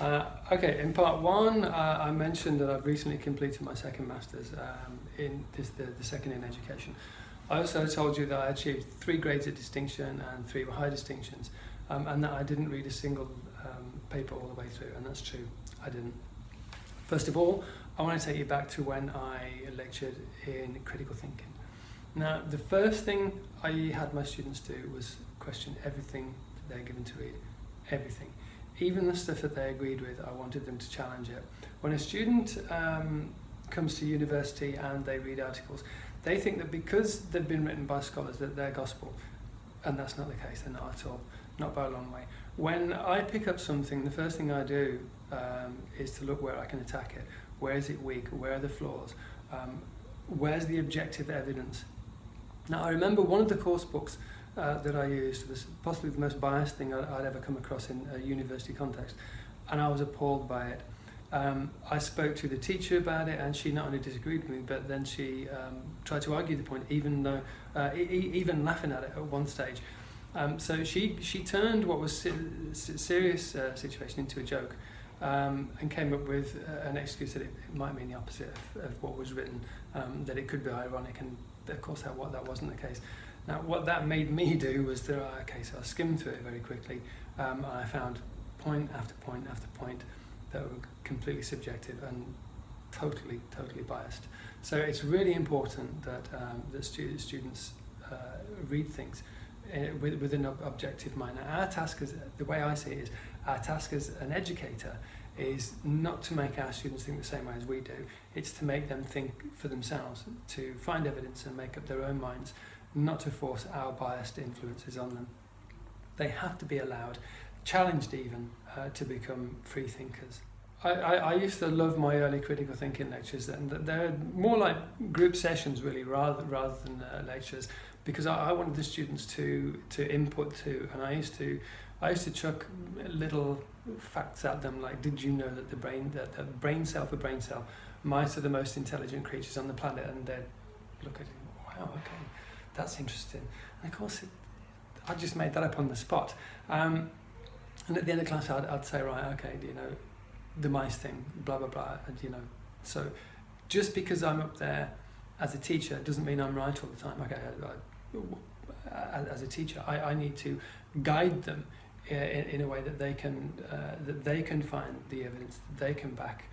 Okay, in part one, I mentioned that I've recently completed my second master's in the second in education. I also told you that I achieved 3 grades of distinction and 3 high distinctions, and that I didn't read a single paper all the way through, and that's true, I didn't. First of all, I want to take you back to when I lectured in critical thinking. Now, the first thing I had my students do was question everything that they're given to read, everything. Even the stuff that they agreed with, I wanted them to challenge it. When a student comes to university and they read articles, they think that because they've been written by scholars that they're gospel, and that's not the case, they're not at all, not by a long way. When I pick up something, the first thing I do is to look where I can attack it. Where is it weak? Where are the flaws? Where's the objective evidence? Now, I remember one of the course books that I used was possibly the most biased thing I'd ever come across in a university context, and I was appalled by it. I spoke to the teacher about it, and she not only disagreed with me, but then she tried to argue the point, even though, even laughing at it at one stage. So she turned what was a serious situation into a joke, and came up with an excuse that it might mean the opposite of what was written, that it could be ironic, and of course that wasn't the case. Now, what that made me do was so I skimmed through it very quickly, and I found point after point after point that were completely subjective and totally biased. So it's really important that that students read things with an objective mind. Now, our task, the way I see it, is our task as an educator is not to make our students think the same way as we do. It's to make them think for themselves, to find evidence and make up their own minds, not to force our biased influences on them. They have to be allowed, challenged even, to become free thinkers. I used to love my early critical thinking lectures, and they're more like group sessions really, rather than lectures, because I wanted the students to input too, and I used to chuck little facts at them, like, did you know that the brain cell for brain cell, mice are the most intelligent creatures on the planet? And they'd look at it, wow, okay, that's interesting. And of course, I just made that up on the spot. And at the end of class, I'd say, right, okay, do you know the mice thing, blah, blah, blah, and so just because I'm up there as a teacher doesn't mean I'm right all the time. Okay, as a teacher, I need to guide them in a way that they can find the evidence, that they can back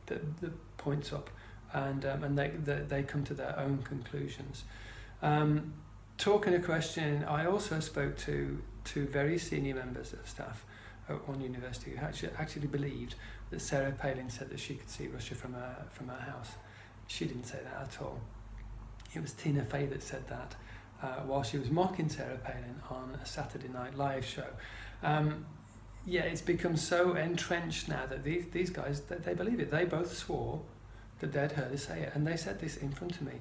the points up, and they come to their own conclusions. Talking a question, I also spoke to 2 very senior members of staff at one university who actually believed that Sarah Palin said that she could see Russia from her house. She didn't say that at all. It was Tina Fey that said that while she was mocking Sarah Palin on a Saturday Night Live show. Yeah, it's become so entrenched now that these guys, they believe it. They both swore that they'd heard her say it, and they said this in front of me.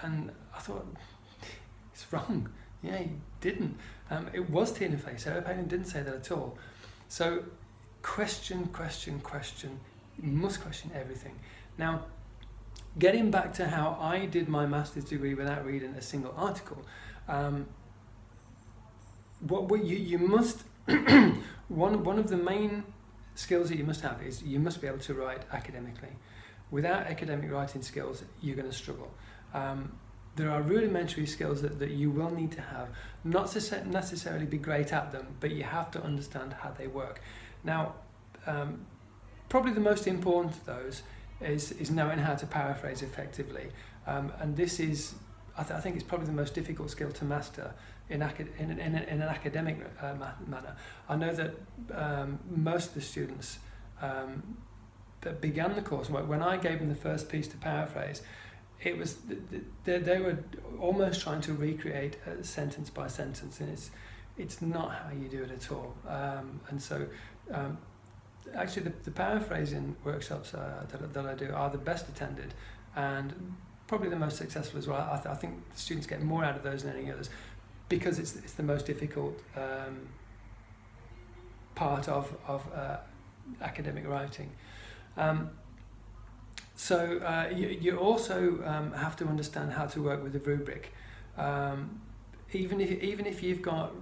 And I thought, it's wrong. Yeah, he didn't. It was Tina Fey. Sarah Palin didn't say that at all. So question. You must question everything. Now, getting back to how I did my master's degree without reading a single article, what you must one of the main skills that you must have is you must be able to write academically. Without academic writing skills, you're going to struggle. There are rudimentary skills that you will need to have, not to necessarily be great at them, but you have to understand how they work. Now, probably the most important of those is knowing how to paraphrase effectively, and this is, I think it's probably the most difficult skill to master in an academic manner. I know that most of the students that began the course, when I gave them the first piece to paraphrase, it was they were almost trying to recreate sentence by sentence, and it's not how you do it at all. And so actually the paraphrasing workshops that I do are the best attended and probably the most successful as well. I think students get more out of those than any others, because it's the most difficult part of academic writing. So you also have to understand how to work with a rubric. Even if you've got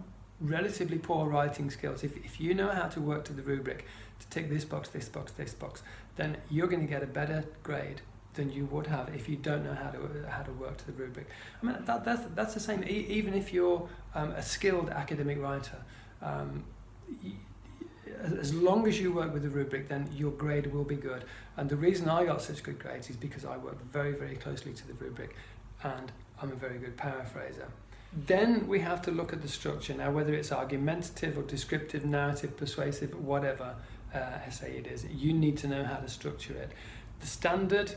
relatively poor writing skills, if you know how to work to the rubric, to tick this box, this box, this box, then you're going to get a better grade than you would have if you don't know how to work to the rubric. I mean, that's the same. Even if you're a skilled academic writer, as long as you work with the rubric, then your grade will be good. And the reason I got such good grades is because I worked very, very closely to the rubric, and I'm a very good paraphraser. Then we have to look at the structure. Now, whether it's argumentative or descriptive, narrative, persuasive, whatever essay it is, you need to know how to structure it. The standard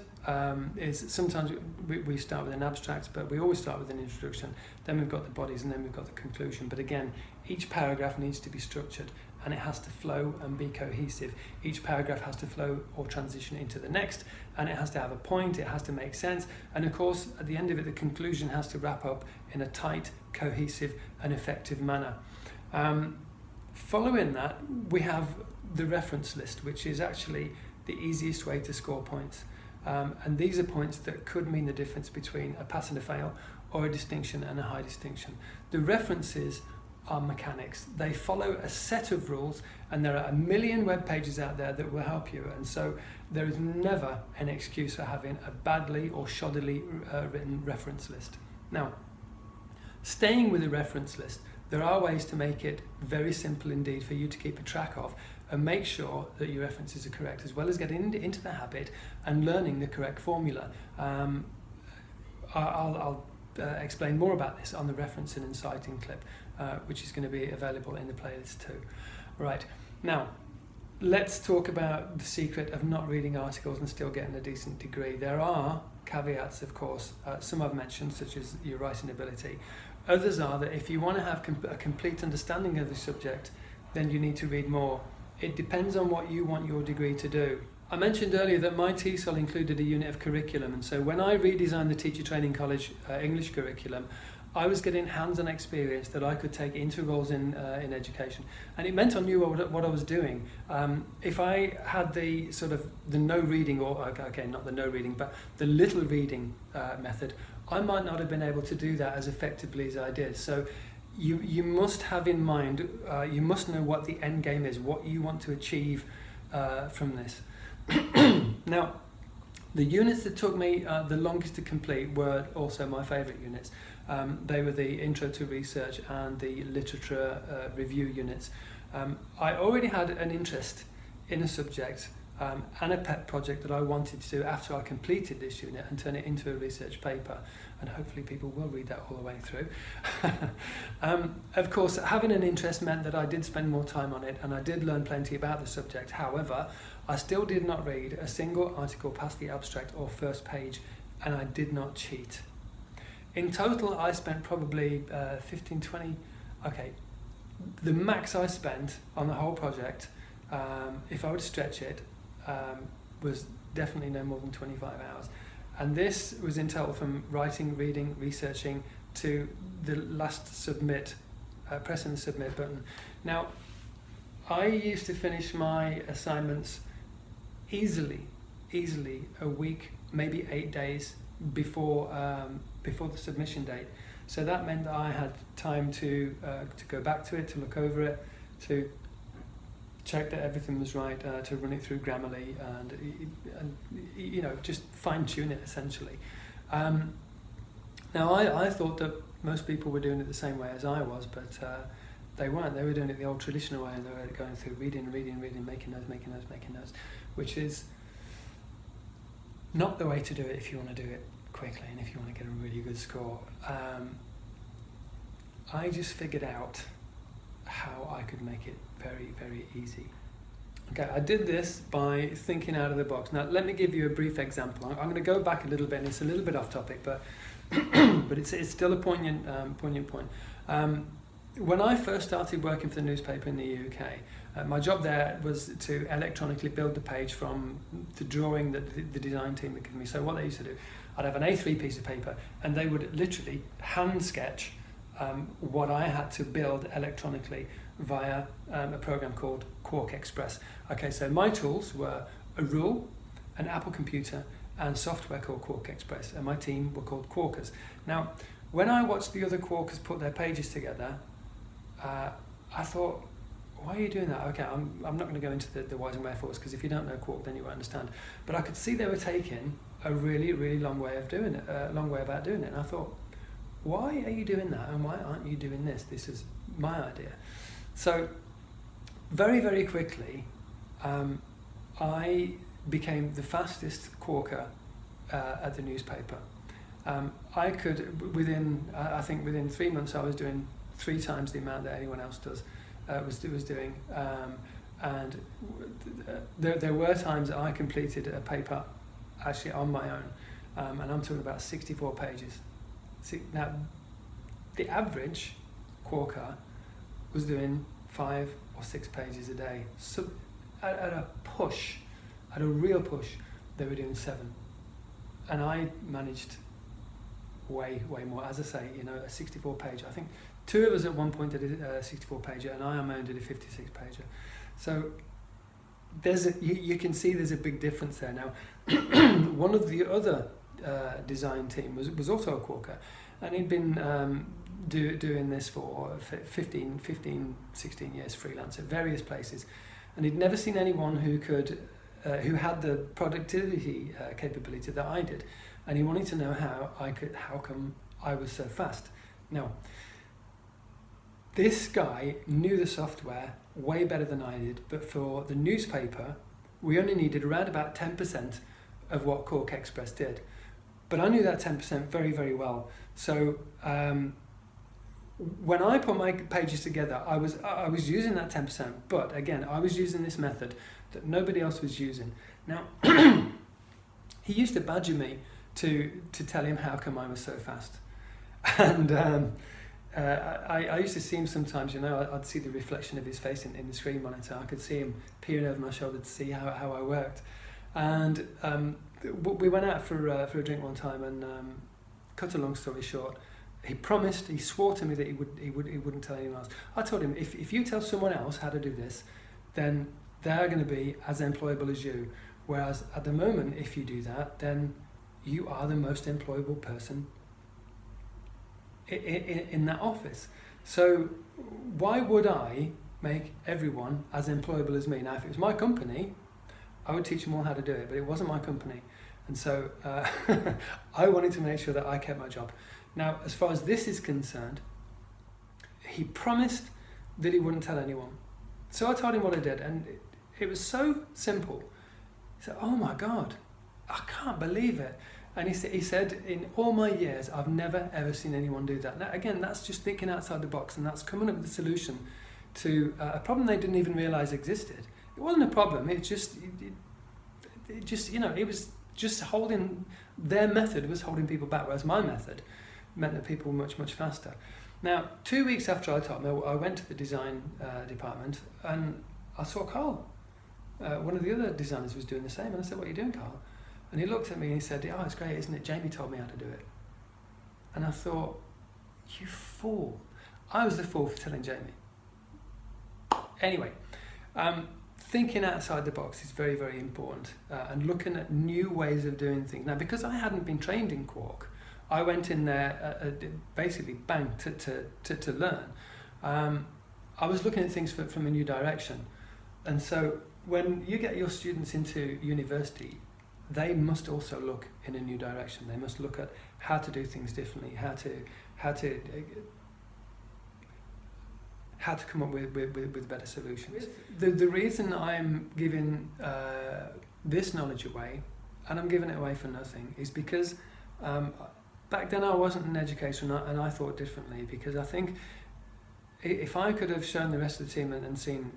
is sometimes we start with an abstract, but we always start with an introduction. Then we've got the bodies, and then we've got the conclusion. But again, each paragraph needs to be structured, and it has to flow and be cohesive. Each paragraph has to flow or transition into the next, and it has to have a point, it has to make sense, and of course at the end of it the conclusion has to wrap up in a tight, cohesive and effective manner. Following that, we have the reference list, which is actually the easiest way to score points, and these are points that could mean the difference between a pass and a fail, or a distinction and a high distinction. The references are mechanics. They follow a set of rules, and there are a million web pages out there that will help you, and so there is never an excuse for having a badly or shoddily written reference list. Now, staying with the reference list, there are ways to make it very simple indeed for you to keep a track of and make sure that your references are correct, as well as getting into the habit and learning the correct formula. I'll explain more about this on the referencing and citing clip, which is going to be available in the playlist too. Right, now let's talk about the secret of not reading articles and still getting a decent degree. There are caveats, of course. Some I've mentioned, such as your writing ability. Others are that if you want to have a complete understanding of the subject, then you need to read more. It depends on what you want your degree to do. I mentioned earlier that my TESOL included a unit of curriculum, and so when I redesigned the Teacher Training College English curriculum, I was getting hands-on experience that I could take into roles in education, and it meant I knew what I was doing. If I had the sort of the no reading, or okay, not the no reading, but the little reading method, I might not have been able to do that as effectively as I did. So you must have in mind, you must know what the end game is, what you want to achieve from this. Now, the units that took me the longest to complete were also my favourite units. They were the Intro to Research and the Literature Review units. I already had an interest in a subject and a pet project that I wanted to do after I completed this unit and turn it into a research paper, and hopefully people will read that all the way through. Of course, having an interest meant that I did spend more time on it, and I did learn plenty about the subject. However, I still did not read a single article past the abstract or first page, and I did not cheat. In total, I spent probably 15, 20, okay, the max I spent on the whole project, if I were to stretch it, was definitely no more than 25 hours. And this was in total from writing, reading, researching to the last submit, pressing the submit button. Now, I used to finish my assignments easily a week, maybe 8 days before the submission date. So that meant that I had time to go back to it, to look over it, to check that everything was right, to run it through Grammarly, and you know, just fine tune it essentially. Now I thought that most people were doing it the same way as I was, but they weren't. They were doing it the old traditional way, and they were going through reading, making notes, which is not the way to do it if you want to do it quickly and if you want to get a really good score. I just figured out how I could make it very, very easy. Okay, I did this by thinking out of the box. Now, let me give you a brief example. I'm going to go back a little bit, and it's a little bit off topic, but but it's still a poignant point. When I first started working for the newspaper in the UK, my job there was to electronically build the page from the drawing that the design team had given me. So what they used to do, I'd have an A3 piece of paper, and they would literally hand sketch what I had to build electronically via a program called Quark Express. Okay, so my tools were a rule, an Apple computer, and software called Quark Express, and my team were called Quarkers. Now, when I watched the other Quarkers put their pages together, I thought, why are you doing that? Okay, I'm not going to go into the whys and wherefores, because if you don't know Quark, then you won't understand. But I could see they were taking a really, really long way about doing it. And I thought, why are you doing that, and why aren't you doing this? This is my idea. So very, very quickly, I became the fastest Quarker at the newspaper. I could, within 3 months, I was doing 3 times the amount that anyone else was doing. And there were times that I completed a paper actually on my own, and I'm talking about 64 pages. Now, the average Quarker was doing 5 or 6 pages a day. So at a real push, they were doing 7. And I managed way more. As I say, a 64 page. I think 2 of us at one point did a 64 pager, and I on my own did a 56 pager. So you can see there's a big difference there. Now, one of the other design team was also a Quarker, and he'd been doing this for 15, 16 years freelance at various places, and he'd never seen anyone who had the productivity capability that I did, and he wanted to know how come I was so fast. Now, this guy knew the software way better than I did, but for the newspaper, we only needed around about 10% of what Quark Express did. But I knew that 10% very, very well. So when I put my pages together, I was using that 10%, but again, I was using this method that nobody else was using. Now, he used to badger me to tell him how come I was so fast. And I used to see him sometimes, I'd see the reflection of his face in the screen monitor. I could see him peering over my shoulder to see how I worked. And we went out for a drink one time, and cut a long story short, he swore to me that he wouldn't tell anyone else. I told him, if you tell someone else how to do this, then they're going to be as employable as you. Whereas at the moment, if you do that, then you are the most employable person in that office. So why would I make everyone as employable as me? Now, if it was my company, I would teach them all how to do it, but it wasn't my company. And so I wanted to make sure that I kept my job. Now, as far as this is concerned, he promised that he wouldn't tell anyone. So I told him what I did, and it was so simple. He said, "Oh my God, I can't believe it." And he said, in all my years, I've never ever seen anyone do that. Now, again, that's just thinking outside the box, and that's coming up with a solution to a problem they didn't even realize existed. It wasn't a problem. It was just holding, their method was holding people back, whereas my method meant that people were much, much faster. Now, 2 weeks after I taught him, I went to the design department, and I saw Carl. One of the other designers was doing the same, and I said, "What are you doing, Carl?" And he looked at me and he said, "Oh, it's great, isn't it? Jamie told me how to do it." And I thought, you fool. I was the fool for telling Jamie. Anyway, thinking outside the box is very, very important, and looking at new ways of doing things. Now, because I hadn't been trained in Quark, I went in there basically bang to learn. I was looking at things from a new direction. And so when you get your students into university, they must also look in a new direction. They must look at how to do things differently, how to come up with better solutions. The reason I'm giving this knowledge away, and I'm giving it away for nothing, is because back then I wasn't an educator, and I thought differently, because I think if I could have shown the rest of the team and seen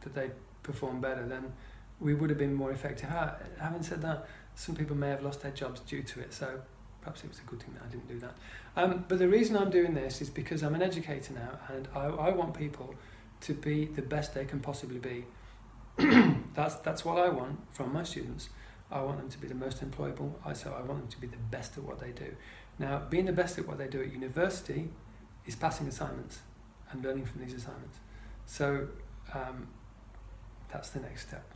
that they performed better, then we would have been more effective. Having said that, some people may have lost their jobs due to it, so perhaps it was a good thing that I didn't do that. But the reason I'm doing this is because I'm an educator now, and I want people to be the best they can possibly be. That's what I want from my students. I want them to be the most employable, so I want them to be the best at what they do. Now, being the best at what they do at university is passing assignments and learning from these assignments. So that's the next step.